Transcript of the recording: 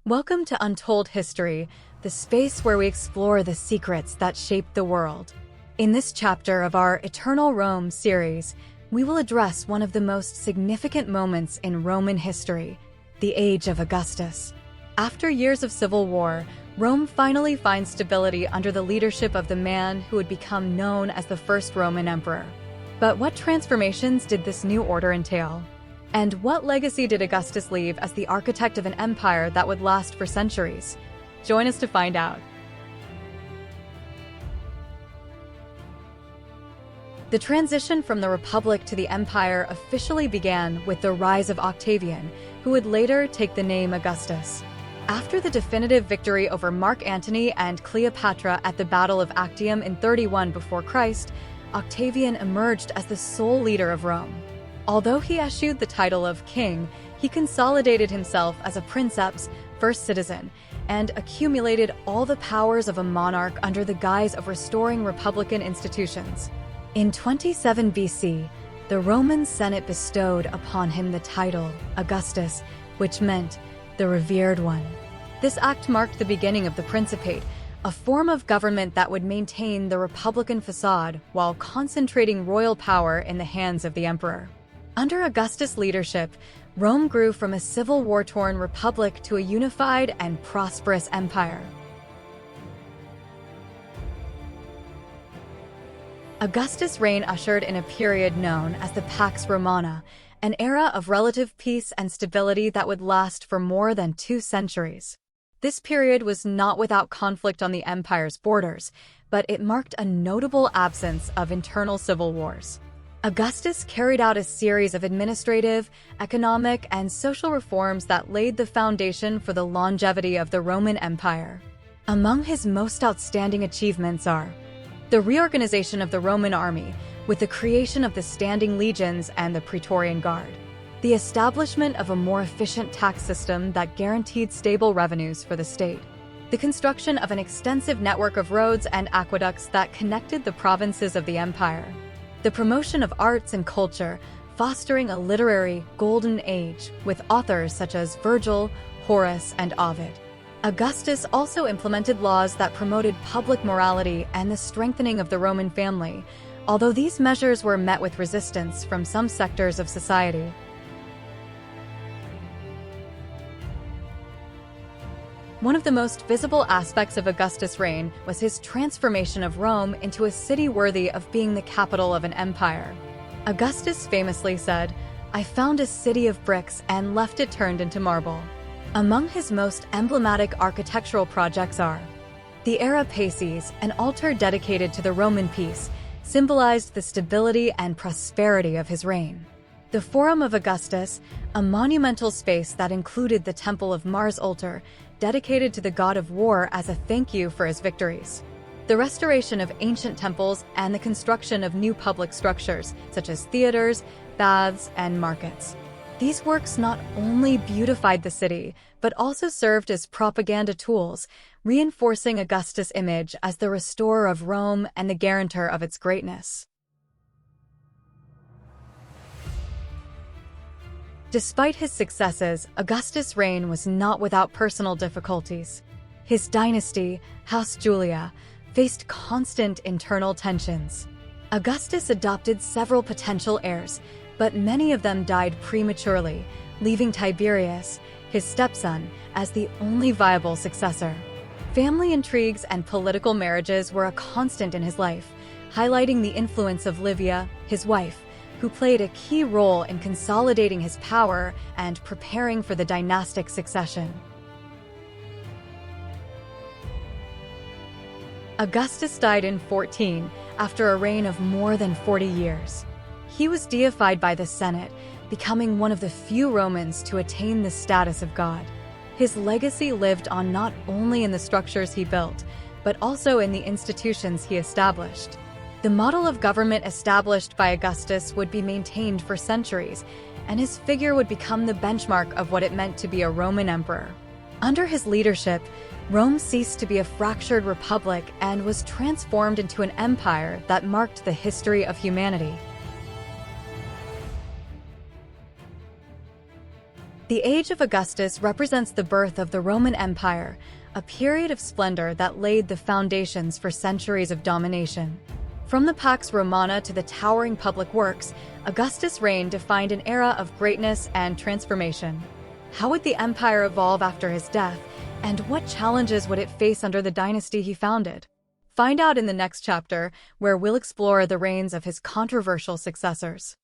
Welcome to Untold History, the space where we explore the secrets that shape the world. In this chapter of our Eternal Rome series, we will address one of the most significant moments in Roman history, the age of Augustus. After years of civil war, Rome finally finds stability under the leadership of the man who would become known as the first Roman emperor. But what transformations did this new order entail? And what legacy did Augustus leave as the architect of an empire that would last for centuries? Join us to find out. The transition from the Republic to the Empire officially began with the rise of Octavian, who would later take the name Augustus. After the definitive victory over Mark Antony and Cleopatra at the Battle of Actium in 31 before Christ, Octavian emerged as the sole leader of Rome. Although he eschewed the title of king, he consolidated himself as a princeps, first citizen, and accumulated all the powers of a monarch under the guise of restoring republican institutions. In 27 BC, the Roman Senate bestowed upon him the title Augustus, which meant the revered one. This act marked the beginning of the Principate, a form of government that would maintain the republican facade while concentrating royal power in the hands of the emperor. Under Augustus' leadership, Rome grew from a civil war-torn republic to a unified and prosperous empire. Augustus' reign ushered in a period known as the Pax Romana, an era of relative peace and stability that would last for more than 2 centuries. This period was not without conflict on the empire's borders, but it marked a notable absence of internal civil wars. Augustus carried out a series of administrative, economic, and social reforms that laid the foundation for the longevity of the Roman Empire. Among his most outstanding achievements are the reorganization of the Roman army, with the creation of the standing legions and the Praetorian Guard, the establishment of a more efficient tax system that guaranteed stable revenues for the state, the construction of an extensive network of roads and aqueducts that connected the provinces of the empire, the promotion of arts and culture, fostering a literary golden age with authors such as Virgil, Horace, and Ovid. Augustus also implemented laws that promoted public morality and the strengthening of the Roman family, although these measures were met with resistance from some sectors of society. One of the most visible aspects of Augustus' reign was his transformation of Rome into a city worthy of being the capital of an empire. Augustus famously said, "I found a city of bricks and left it turned into marble." Among his most emblematic architectural projects are the Era Pacis, an altar dedicated to the Roman peace, symbolized the stability and prosperity of his reign. The Forum of Augustus, a monumental space that included the Temple of Mars altar, dedicated to the god of war as a thank you for his victories. The restoration of ancient temples and the construction of new public structures, such as theaters, baths, and markets. These works not only beautified the city, but also served as propaganda tools, reinforcing Augustus' image as the restorer of Rome and the guarantor of its greatness. Despite his successes, Augustus' reign was not without personal difficulties. His dynasty, House Julia, faced constant internal tensions. Augustus adopted several potential heirs, but many of them died prematurely, leaving Tiberius, his stepson, as the only viable successor. Family intrigues and political marriages were a constant in his life, highlighting the influence of Livia, his wife, who played a key role in consolidating his power and preparing for the dynastic succession. Augustus died in 14, after a reign of more than 40 years. He was deified by the Senate, becoming one of the few Romans to attain the status of god. His legacy lived on not only in the structures he built, but also in the institutions he established. The model of government established by Augustus would be maintained for centuries, and his figure would become the benchmark of what it meant to be a Roman emperor. Under his leadership, Rome ceased to be a fractured republic and was transformed into an empire that marked the history of humanity. The age of Augustus represents the birth of the Roman Empire, a period of splendor that laid the foundations for centuries of domination. From the Pax Romana to the towering public works, Augustus' reign defined an era of greatness and transformation. How would the empire evolve after his death, and what challenges would it face under the dynasty he founded? Find out in the next chapter, where we'll explore the reigns of his controversial successors.